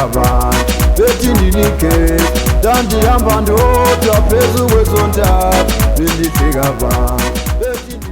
abantu bethi ndinike ndandihamba ndodwa phezu kwezondawo bendifika abantu bethi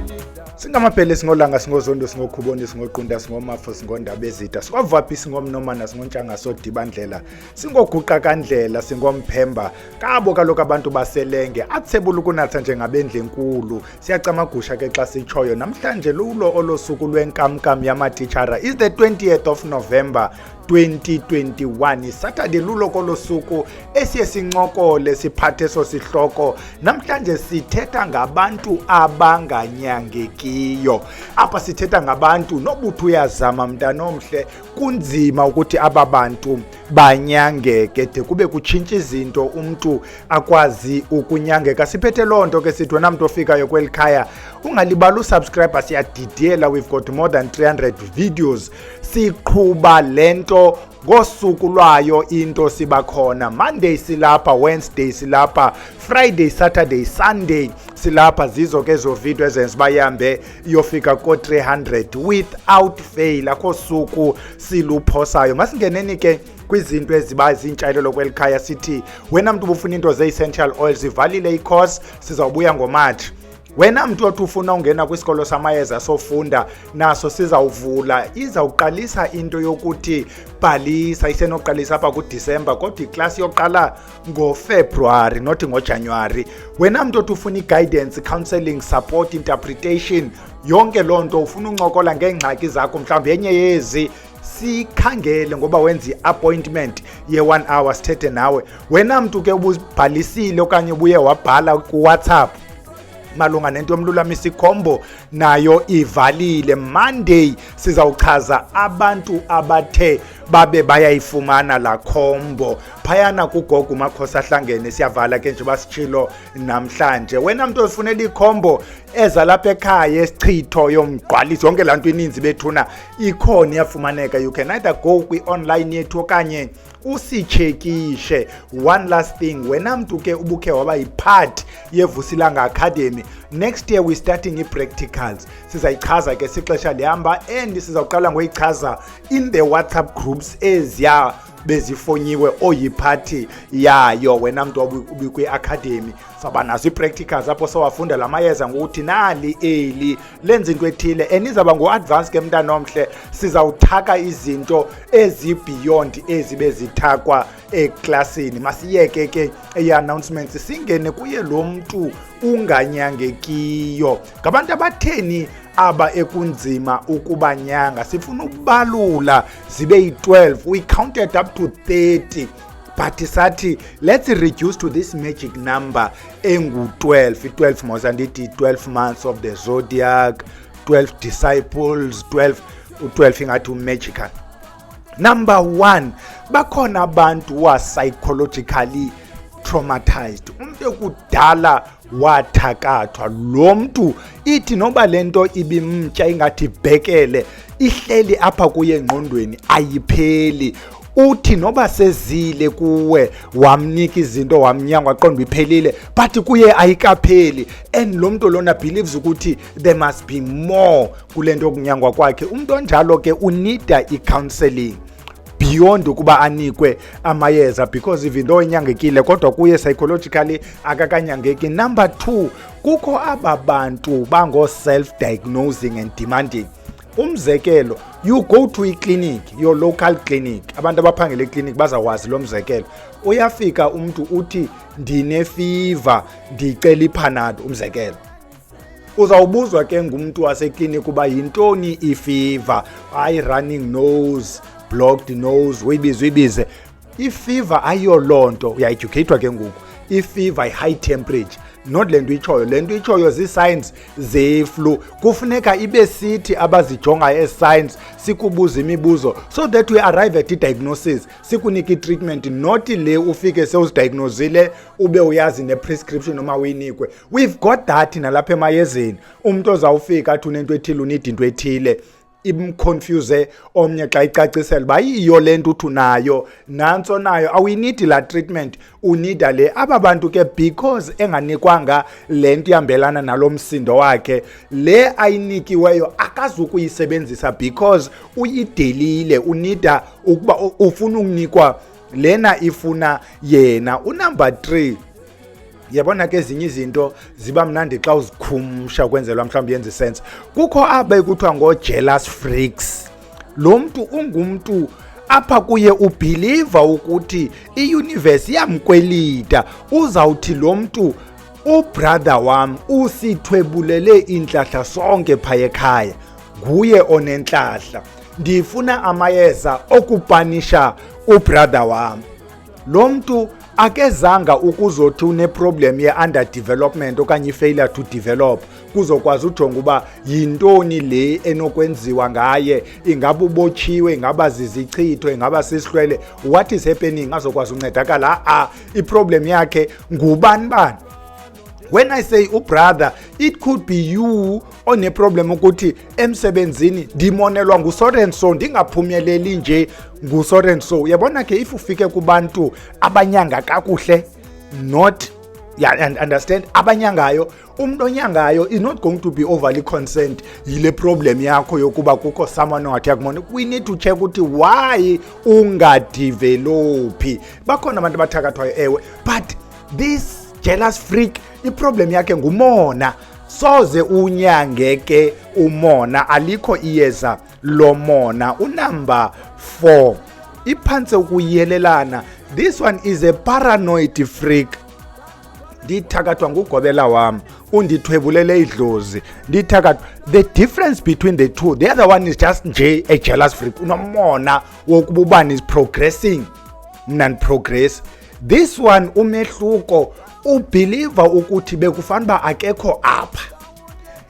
Singamaphele singolanga singozondo singokhuboni singoqunda singomafo singondaba ezida sikwavaphi singomnomana singontshanga sodibandlela singoguqa kandlela singomphemba kabo kaloku abantu baselenge athebula ukunatha njengabendlenkulu siyacamagusha ke xa sitshoyo namhlanje lulo olosuku lwenkamnkam yamatitshara is the 20th of November 2021 Saturday lulo kolosuku esiye sincokole siphathe so sihloko namhlanje sithetha ngabantu abanganyangekiyo apha sithetha ngabantu nobuthu uyazama mntanomhle kunzima ukuthi aba bantu banyangeke de kube kutshintsha izinto umuntu akwazi ukunyangeka siphethe lonto ke sithi wena muntu ofikayo kwelikhaya ungalibala usubscribe siyadidiyela we've got more than 300 videos siqhuba lento ngosuku lwayo into sibakhona Monday silapha Wednesday silapha Friday Saturday Sunday silapha zizo ke zo video ezenza bayihambe iyofika ko 300 without fail akho suku siluphosayo masingeneni ke kwizinto eziba izintshayelelo kwelikhaya sithi wena muntu ubufuna into ze-essential oils ivalile i-course sizawubuya ngoMarch wena muntu othi ufuna ungena kwisikolo samayeza sofunda naso sizawuvula izawuqalisa into yokuthi bhalisa isenoqalisa apha kuDisemba kodwa iclass yoqala ngoFebruary not ngoJanuary wena muntu othi ufuna i-guidance counseling support interpretation yonke lonto ufuna uncokola ngengxaki zakho mhlawumbe yenye yezi sikhangele ngoba wenza i-appointment ye-1 hour sithethe nawe wena muntu ke ububhalisile okanye ubuye wabhala ku-WhatsApp malunga nento yomlulamisa ikhombo nayo ivalile Monday sizawuchaza abantu abathe babe bayayifumana la khombo phayana kugogo umakhosi ahlangene siyavala ke nje basitshilo namhlanje wena muntu ofunela ikhombo eza lapha ekhaya esichitho yomgqwaliso yonke lanto ininzi bethuna ikhona iyafumaneka you can either go kwi-online yethu okanye usichekishe one last thing wena muntu ke ubukhe waba yipart yevusilanga academy next year we starting i-practicals sizayichaza ke sixesha lihamba and sizawuqala ngoyichaza in the WhatsApp groups eziya bezifonyiwe oyiphathi yayo wena muntu ubikwi-academy saba nazo i-practicals apho sowafunda lamayeza ngokuthi nali eli lenza into ethile enizaba ngo-advance ke mntanomhle sizawuthaka izinto ezi-beyond ezibe zithakwa eklasini masiyeke ke i-announcements singene kuye lo mntu unganyangekiyo ngabantu abatheni aba ekunzima ukubanyanga sifuna ukubalula zibe yi-12 we counted up to 30 but sathi let's reduce to this magic number engu-12 i-12 mozandithi 12 months of the zodiac 12 disciples 12 ingathi magical number 1 bakhona abantu who are psychologically traumatized umuntu ekudala wathakathwa lo mntu ithi noba lento ibimtya ingathi bhekele ihleli apha kuye engqondweni ayipheli uthi noba sezile kuwe wamnika izinto wamnyanga waqonda iphelile but kuye ayikapheli and lo mntu lona believes ukuthi there must be more kulento okunyangwa kwakhe umuntu onjalo ke unida i-counseling beyond ukuba anikwe amayeza because even though inyangekile kodwa kuye psychologically akakanyangeki number 2 kukho aba bantu bango self diagnosing and demanding umzekelo you go to i-clinic your local clinic abantu abaphangela e-clinic bazawazi lo mzekelo uyafika umuntu uthi ndine fever ndicela iPanado umzekelo uzawubuzwa ke ngumuntu waseklinik kuba yintoni ifever hayi running nose blocked nose wibize ifever ayo lonto uyaeducatewa ke ngoku ifever i-high temperature not lento itshoyo zi-signs ze-flu kufuneka ibe sithi abazijonga as-signs sikubuza imibuzo so that we arrive at i-diagnosis sikunike i-treatment not le ufike sewuzidiagnosile ube uyazi ne-prescription noma uyinikwe we've got that nalapha emayezeni umuntu ozawufika athi unento ethile unida into ethile imconfuse omnye xa icacisela uba yiyo le nto uthi unayo nantso nayo awuyinidi la treatment unida le. Aba bantu ke because enganikwanga le nto ihambelana nalo msindo wakhe le ayinikiweyo akazukuyisebenzisa because uyidelile unida ukuba ufuna ukunikwa lena ifuna yena. Unumber 3, yabona ke ezinye izinto ziba mnandi xa uzikhumsha ukwenzelwa mhlawumbe yenza sense. Kukho aba ekuthiwa ngo-jealous freaks. Lo mntu ungumntu apha kuye ubhiliva ukuthi i-universe iyamkwelita. Uzawuthi lo mntu ubrother wam usithwebulele intlahla sonke phaya ekhaya, nguye onentlahla, ndifuna amayeza okupanisha ubrother wam. Lo mntu akezanga ukuzothi uneproblem ye-underdevelopment okanye i-failure to develop kuzokwazi ujonga uba yintoni le enokwenziwa ngaye, ingaba ubotshiwe, ingaba zizichitho, ingaba sisihlwele, what is happening, azokwazi uncedakala. Iproblem yakhe ngubani bani. When I say ubrother, it could be you oneproblem ukuthi emsebenzini ndimonelwa nguso and so ndingaphumeleli nje nguso and so. Yabona ke if ufike kubantu abanyanga kakuhle, not and understand, abanyangayo, umuntu onyangayo is not going to be overly concerned yile problem yakho yokuba kukho someone ongathi yakumona. We need to check ukuthi why ungadevelopi. Bakhona abantu abathakathwayo ewe, but this jealous freak iproblem yakhe ngumona. Soze unyange ke umona, alikho iyeza lomona. Unumber 4, iphantse ukuyelelana. This one is a paranoid freak. Ndithakathwa ngugobela wam undithwebulele idlozi ndithakathwa. The difference between the two, the other one is just nje a jealous freak, unomona wokuba ubani is progressing, mna progress. This one umehluko ubeliever ukuthi bekufana ba akekho apha.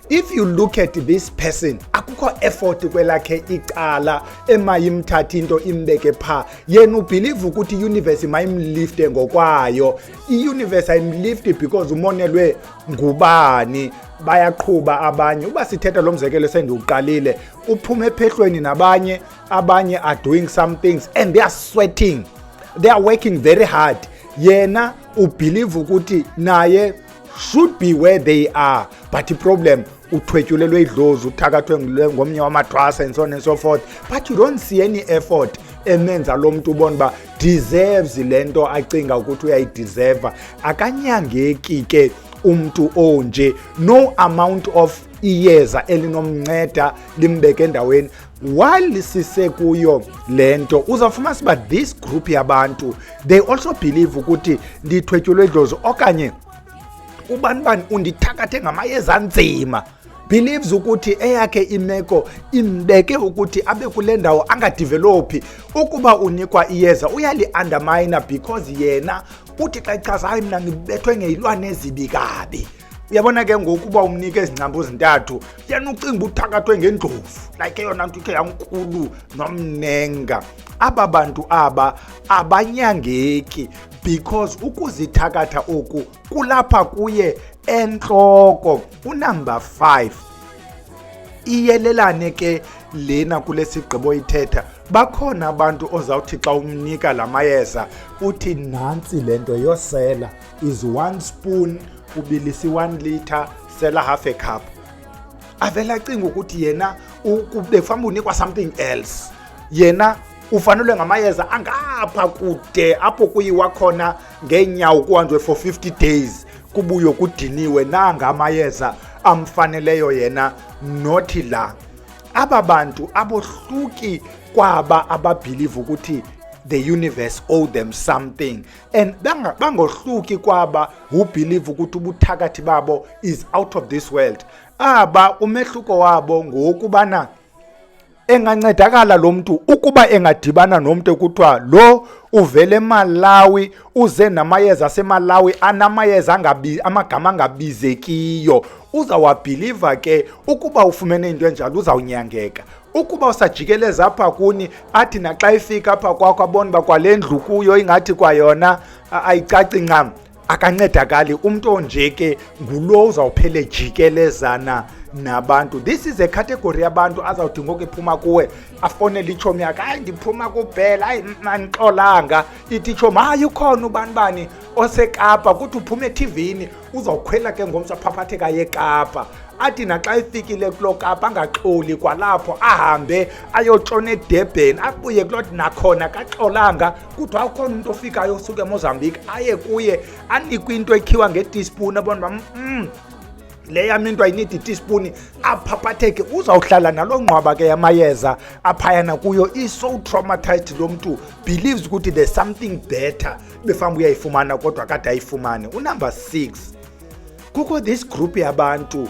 If you look at this person, akukho effort kwelakhe icala emayimthatha into imbeke pha. Yena ubelieve ukuthi universe mayimlifte ngokwayo. I-universe ayimlifti because umonelwe ngubani. Bayaqhuba abanye. Uba sithetha lo mzekelo sendiuqalile, uphume ephehlweni nabanye, abanye are doing some things and they are sweating. They are working very hard. Yena ubelieve ukuthi naye should be where they are, but the problem uthwetyulelwe idlozi, uthakathwe ngomnye wamathwasa and so on and so forth, but you don't see any effort emenza lo mntu ubona ba deserves lento acinga ukuthi uyayideserve. Akanyangeki ke umntu onje. No amount of iyeza elinomnceda limbeke endaweni. While sisekuyo lento uzafuma siba this group yabantu they also believe ukuthi ndithwetyulwe idlozi okanye ubani undithakathe ngamayeza anzima, believes ukuthi eyakhe imeko imbeke ukuthi abe kule ndawo angadevelopi. Ukuba unikwa iyeza uyali-undermine because yena uthi xa ichaza hayi mna ngibethwe ngeyilwane ezibi kabi. Uyabona ke ngokuba umnike izingcambu ezintathu yena ucinga uthakathwe ngendlovu like eyona nto ikhe yankulu nomnenga. Aba bantu aba abanyangeki because ukuzithakatha oku kulapha kuye enhloko. Unumber 5, iyelelane ke lena kule sigqibo ithetha. Bakhona abantu ozawuthi xa umnika la mayeza uthi nantsi lento yosela is 1 spoon, ubilisi 1 liter, sela half a cup. Avela cinga ukuthi yena ubefamba unikwa something else. Yena ufanelwe ngamayeza angapha kude apho kuyiwa khona ngeenyawo kuhanjwe for 50 days kubuyo kudiniwe nanga amayeza amfaneleyo yena nothi la. Aba bantu abohluki kwaba ababelieve ukuthi the universe owe them something, and bangohluki kwaba who believe ukuthi ubuthakathi babo is out of this world. Aba umehluko wabo ngokubana engancedakala lo mntu ukuba engadibana nomuntu ekuthiwa lo uvele eMalawi uze namayeza aseMalawi anamayeza amagama angabizekiyo, uzawabhiliva ke ukuba ufumene into enjalo uzawunyangeka. Ukuba usajikeleza apha kuni athi naxa ifika apha kwakho abona uba kwale ndlu kuyo ingathi kwayona ayicaci ncam, akancedakali. Umntu onje ke ngulo uzawuphele jikelezana nabantu. This is a category yabantu azawuthi ngoku iphuma kuwe afonele iitshomi yakhe, hayi ndiphuma kuBhela, hayi mandixolanga, ithi itshomi hayi ukhona ubani oseKapa, kuthi uphume eTV-ni uzawukhwela ke ngomso aphaphatheka yeKapa. Athi naxa efikile kulo Kapa angaxoli kwalapho, ahambe ayotshona eDurban, abuye kulothi nakhona kaxolanga, kuthiwa ukhona umuntu ofikayo osuke eMozambique aye kuye anikwe into ekhiwa nge-teaspoon, abona le yam into ayinidi i-teaspoon, aphaphatheke. Uzawuhlala naloo nqwaba ke yamayeza aphayana kuyo, i-so traumatized lo mntu, believes ukuthi there's something better befamba uyayifumana kodwa kade ayifumane. Unumber 6, kukho this group yabantu,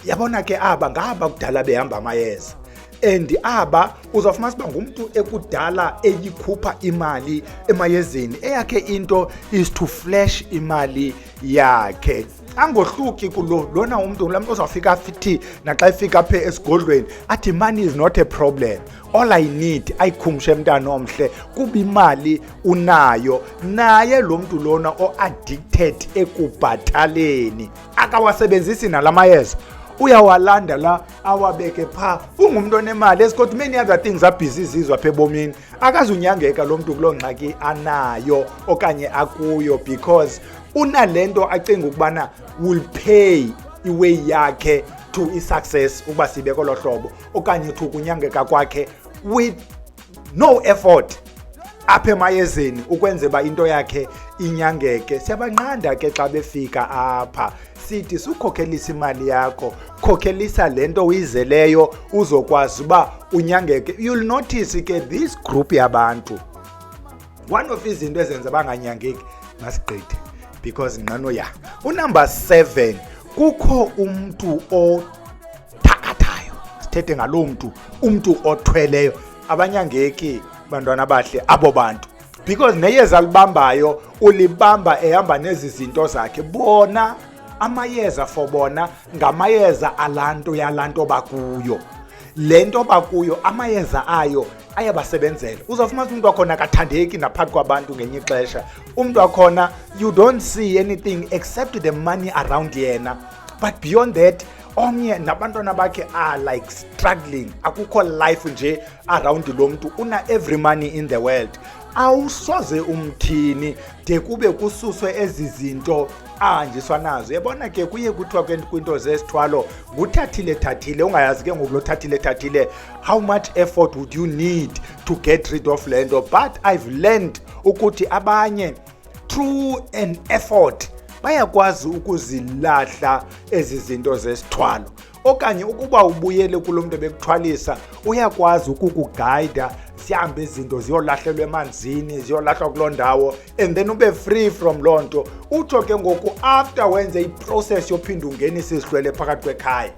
yabona ke aba ngaba kudala behamba amayeza, and aba uzawufumanisa uba ngumntu ekudala eyikhupha imali emayezeni, eyakhe into is to flash imali yakhe. Angohluki kulo lona umntu lamntu uzawufika afithi naxa efika apha esigodlweni athi money is not a problem, all I need, ayikhumshe mntana omhle kuba imali unayo. Naye lo mntu lona o-addicted ekubhataleni, akawasebenzisi nalamayeza, uyawalanda la awabeke pha. Ungumntu onemali esikodwa many other things abhizi izizwa apha ebomini, akazunyangeka lo mntu kuloo ngxaki anayo okanye akuyo, because unalento acinga ukubana will pay iway yakhe to i-success, ukuba sibe kolo hlobo, okanye to ukunyangeka kwakhe with no effort apha emayezeni ukwenza uba into yakhe inyangeke. Siyabanqanda ke xa befika apha sithi sukhokhelisa imali yakho, khokhelisa le nto uyizeleyo uzokwazi uba unyangeke. You'll notice ke this group yabantu, one of izinto ezenza banganyangeki, masigqithe because nqano ya. Unumber 7, kukho umntu othakathayo, sithethe ngaloo mntu, umntu othweleyo. Abanyangeki bantwana bahle abo bantu, because neyeza libambayo ulibamba ehamba nezi zinto zakhe. Bona amayeza for bona ngamayeza alanto yalanto bakuyo, le nto bakuyo amayeza ayo ayabasebenzela. Uzawufumana umuntu wakhona akathandeki naphakathi kwabantu ngenye ixesha, umntu wakhona you don't see anything except the money around yena, but beyond that omnye nabantwana bakhe are like struggling, akukho life nje around lo mntu, una every money in the world. Awusoze umthini de kube kususwe ezi zinto ahanjiswa nazo. Yabona ke kuye kuthiwa kwinto zesithwalo nguthathile, ungayazi ke ngoku lo thathile how much effort would you need to get rid of le nto. But I've learned ukuthi abanye through an effort bayakwazi ukuzilahla ezi zinto zesithwalo, okanye ukuba ubuyele kulo mntu bekuthwalisa uyakwazi ukukugayida, zihambe izinto ziyolahlelwa emanzini, ziyolahlwa kuloo ndawo, and then ube free from loo nto. Utsho ke ngoku after wenze iprocess yophinda ungenisa izihlwele phakathi kwekhaya,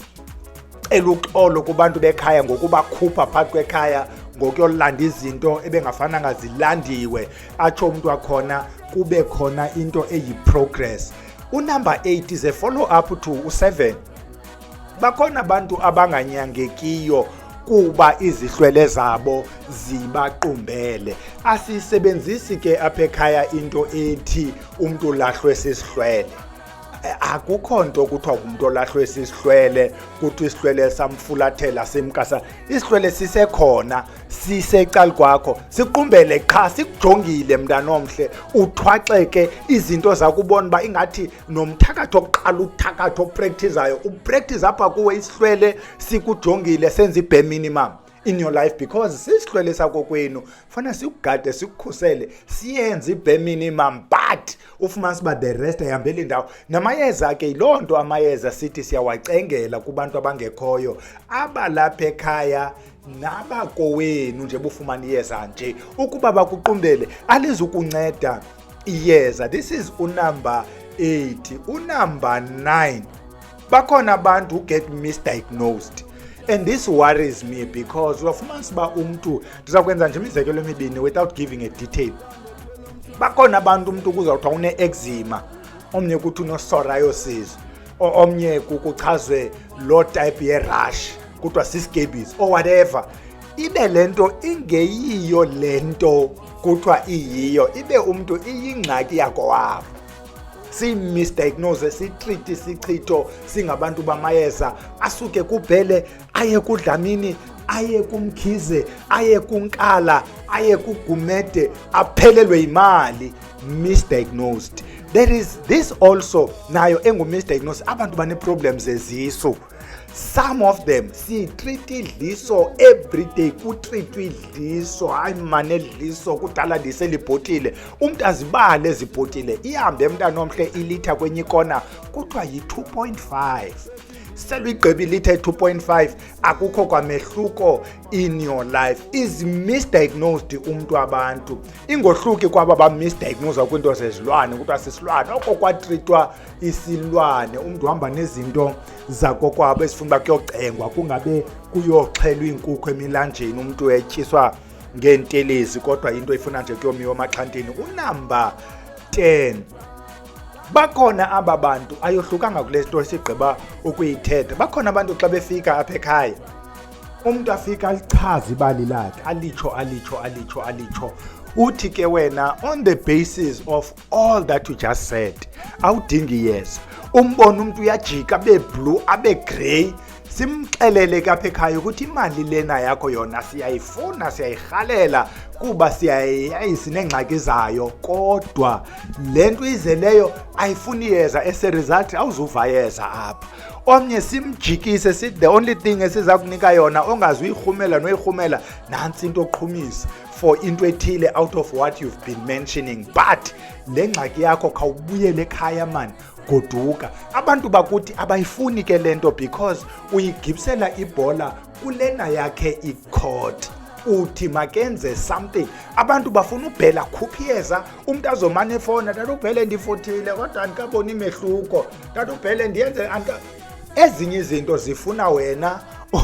eluxolo kubantu bekhaya ngokubakhupha phakathi kwekhaya, ngokuyolanda izinto ebengafananga zilandiwe, atsho umntu wakhona kube khona into eyi-progress. Unumber 8 is a follow-up to u7. Bakhona abantu abanganyangekiyo kuba izihlwele zabo zibaqumbele. Asisebenzisi ke apha ekhaya into ethi umntu lahlwe sisihlwele. Akukho nto kuthiwa umuntu olahlwe sisihlwele kuthi isihlwele samfulathela simkasa. Isihlwele sisekhona, sisecala kwakho, siqumbele qha, sikujongile mntana omhle, uthwaxeke izinto zakho ubona uba ingathi nomthakatho oqala uthakatho opracticeayo, upractice apha kuwe isihlwele sikujongile, senza i-bare minimum in your life, because sisihlwele sakho kwenu fana sikugade, sikukhusele, siyenze i-bare minimum, but ufumanisa uba the rest ayihambeli ndawo. Namayeza ke yiloo nto amayeza sithi siyawacengela kubantu abangekhoyo, abalapha ekhaya nabakowenu nje bufumana iyeza nje ukuba bakuqumbele alizukunceda iyeza. This is unumber 8. Unumber 9, bakhona abantu who get misdiagnosed, and this worries me because uyafumanisa uba umntu, ndiza kwenza nje imizekelo emibini without giving a detail. Bakhona abantu umntu kuzawuthiwa une-eczema, omnye kuthi uno-psoriasis, omnye kuchazwe lo type ye-rash kuthiwa si-scabies or whatever. Ibe le nto ingeyiyo le nto kuthiwa iyiyo, ibe umntu iyingxaki yakowabo. si-misdiagnose, si-treat isichitho singabantu bamayeza, asuke kuBhele aye kuDlamini, aye kuMkhize, aye kuNkala, aye kuGumede, aphelelwe imali. Misdiagnosed. There is this also nayo engu-misdiagnosed, abantu bane-problems eziso. Some of them si-treat idliso everyday, kutreatwe idliso, hayi mane idliso kudala ndiselibhotile, umntu azibale ezibhotile, ihambe mntanomhle ilitha kwenye ikona kuthiwa yi-2.5. seluyigqiba ilitha yi-2.5, akukho kwamehluko in your life. Is misdiagnosed umntu wabantu, ingohluki kwaba bamisdiagnose kwinto zezilwane, kuthiwa sisilwane, oko kwatritwa isilwane. Umntu uhamba nezinto zakokwabo ezifuna uba kuyocengwa, kungabe kuyoxhelwa iinkukhu emilanjeni, umntu etyiswa ngeentelezi, kodwa into ifuna nje kuyomiwa emaxhantini. Unumber 10, bakhona aba bantu ayohlukanga kule nto esigqiba ukuyithetha. Bakhona abantu xa befika apha ekhaya, umntu afika alichaze ibali lakhe, alitsho. Uthi ke wena, on the basis of all that you just said, awudingi yes, umbona umntu uyajika abe blue abe grey, simxelele ke apha ekhaya ukuthi imali lena yakho yona siyayifuna, siyayirhalela kuba sinengxaki zayo, kodwa le nto izeleyo ayifuni yeza, as-a-result awuzuva yeza apha. Omnye simjikise sithi the only thing esiza kunika yona ongazuyirhumela noyirhumela nantsi into oqhumisa for into ethile out of what you've been mentioning, but le ngxaki yakho khawubuyele ekhaya man, goduka. Abantu bakuthi abayifuni ke lento because uyigibisela ibhola kulena yakhe i-court, uthi makenze something. Abantu bafuna uBhele khuphieza, umntu azomane efona, tata uBhele ndifothile kodwa andikaboni imehluko, tata uBhele ndiyenze ezinye izinto zifuna wena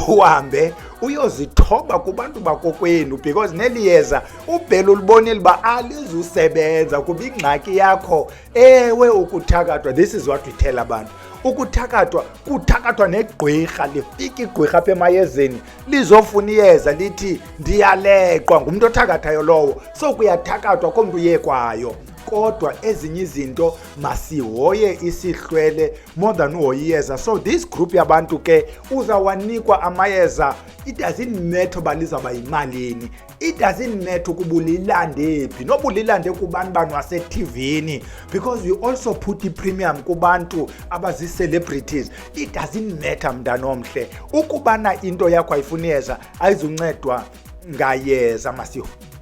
uhambe uyozithoba kubantu bakokwenu, because neliyeza uBhele ulibonile uba alizusebenza kuba ingxaki yakho. Ewe ukuthakathwa, this is what we tell abantu, kuthakathwa negqwirha, lifika igqwirha apha emayezeni lizofuna iyeza lithi ndiyaleqwa, ngumntu othakathayo lowo, so kuyathakathwa komntu uyekwayo. Kodwa ezinye izinto masihoye isihlwele more than uhoye iyeza. So this group yabantu ke uzawanikwa amayeza, it doesn't matter uba lizawuba yimalini, it doesn't matter ukuba ulilande phi, noba ulilande kubantu waseTVini, because we also put i-premium kubantu abazi-celebrities. It doesn't matter mntanomhle, ukubana into yakho ayifuni yeza ayizuncedwa ngayeza.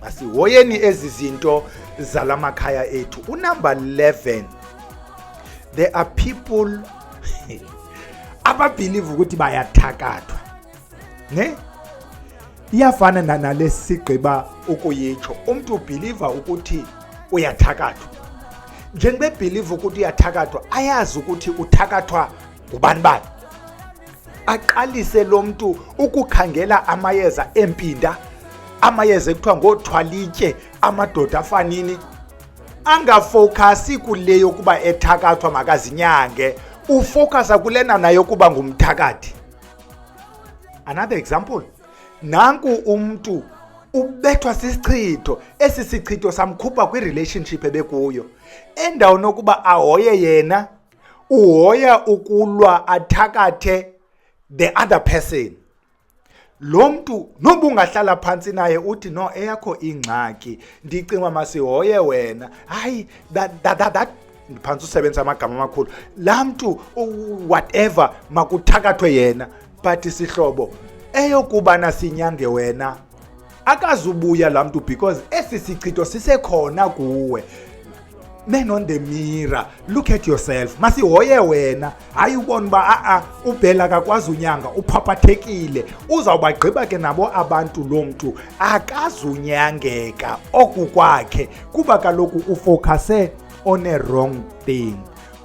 Masihoyeni ezi zinto zalamakhaya ethu. Unumber 11, there are people ababelieve ukuthi bayathakathwa, ne? Iyafana nalesi sigqiba ukuyitsho, umntu ubelieve ukuthi uyathakathwa. Njengoba ebelieve ukuthi uyathakathwa, ayazi ukuthi uthakathwa ngubani bani. Aqalise lo mntu ukukhangela amayeza empinda, amayeza ekuthiwa ngothwalitye, amadoda afanini, angafokasi kule yokuba ethakathwa makazinyange, ufokasa kulena nayo kuba ngumthakathi. Another example, nanku umntu ubethwa sisichitho, esi sichitho samkhupha kwi-relationship ebekuyo, endaweni yokuba ahoye yena, uhoya ukulwa athakathe the other person. Lo mntu noba ungahlala phantsi naye uthi no, eyakho ingxaki, ndicinga masihoye wena, hayi that phantsi usebenzisa amagama amakhulu, laa mntu whatever makuthakathwe yena. But sihlobo eyokubana sinyange wena akazubuya laa mntu, because esi sichitho sisekhona kuwe. Man on the mirror, look at yourself. Masihoye wena, hayi ubona uba uBhele akakwazi unyanga, uphaphathekile. Uzawubagqiba ke nabo abantu lo mntu akazunyangeka oku kwakhe kuba kaloku ufocuse on a wrong thing.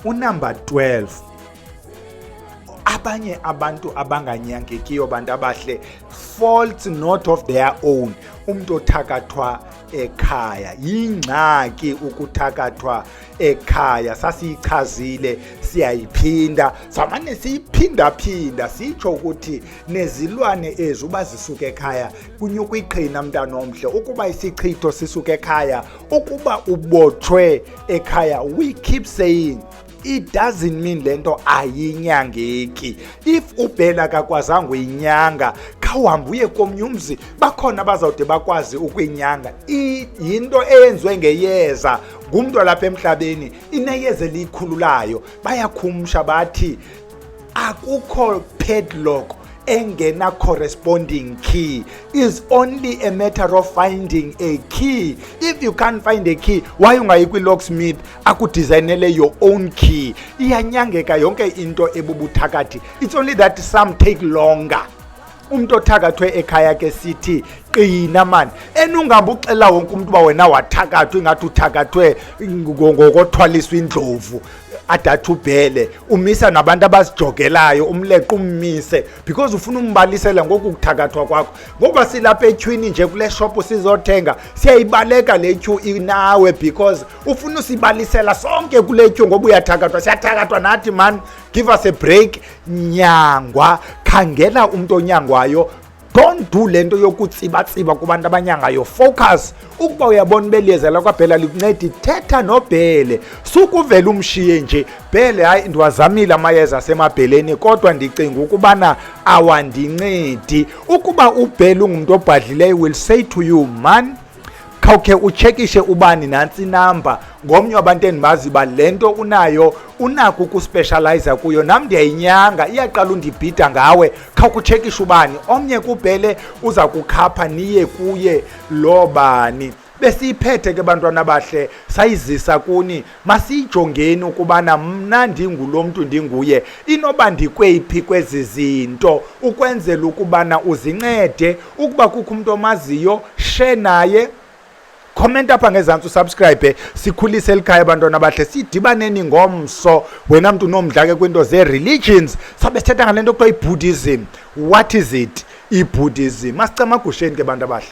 Unumber 12, abanye abantu abanganyangekiyo bantu abahle, faults not of their own. Umntu othakathwa ekhaya. Yingxaki ukuthakathwa ekhaya. Sasiyichazile, siyayiphinda, zamane siyiphinda sitsho ukuthi nezilwane ezi uba zisuka ekhaya kunyuka iqhina mntana omhle. Ukuba isichitho sisuka ekhaya, ukuba ubotshwe ekhaya, we keep saying it doesn't mean lento ayinyangeki. If uBhela kakwazanga uyinyanga, khawuhambe uye komnye umzi, bakhona bazawude bakwazi ukuyinyanga. Yinto eyenziwe ngeyeza ngumntu lapha emhlabeni, ineyeza eliyikhululayo. Bayakhumsha bathi akukho padlock engena corresponding key. Is only a matter of finding a key. If you can't find a key, why ungayi kwi-locksmith akudesignele your own key? Iyanyangeka yonke into ebubuthakathi. It's only that some take longer. Umuntu othakathwe ekhaya ke sithi qina man, enungabe uxela wonke umuntu ba wena wathakathwe ngathi uthakathwe ngokothwaliswa indlovu. Adathu uBhele umisa nabantu abasijogelayo, umleqa ummise because ufuna umbalisela ngokuthakathwa kwakho. Ngoba silapha etyhwini nje kule shop sizothenga, siyayibaleka le tyhu inawe because ufuna usibalisela sonke kule tyhu ngoba uyathakathwa. Siyathakathwa nathi man, give us a break. Nyangwa, khangela umuntu onyangwayo. Don't do lento yokutsiba kubantu abanyangayo. Focus. Ukuba uyabona beliyeza lakwaBhela likuncedi, thetha noBhele. Sukuvela umshiye nje Bhele, hayi ndiwazamile amayeza asemabheleni kodwa ndicinga ukubana awandincedi. Ukuba uBhele ungumuntu obhadlileyo, will say to you, man, khawukhe uchekishe ubani nantsi inamba ngomnye wabantu endimazi ba lento unayo, unako ukuspecialize kuyo. Nam ndiyayinyanga, iyaqala undibhida ngawe, khawukuchekisha ubani. Omnye kuBhele uza kukhapha niye kuye lo bani. Besiyiphethe ke bantwana bahle, sayizisa kuni. Masiyijongeni ukubana mna ndingulo mntu ndinguye, inoba ndikweyiphi kwezi zinto ukwenzela ukubana uzincede. Ukuba kukho umuntu omaziyo, share naye. Comment apha ngezantsi, subscribe. Sikhulise elikhaya bantwana bahle, sidibaneni ngomso. Wena mntu nomdla ke kwinto ze-religions, sabe sithetha ngale nto kuthiwa i-Buddhism. What is it? I-Buddhism. Masicamagusheni ke bantu abahle.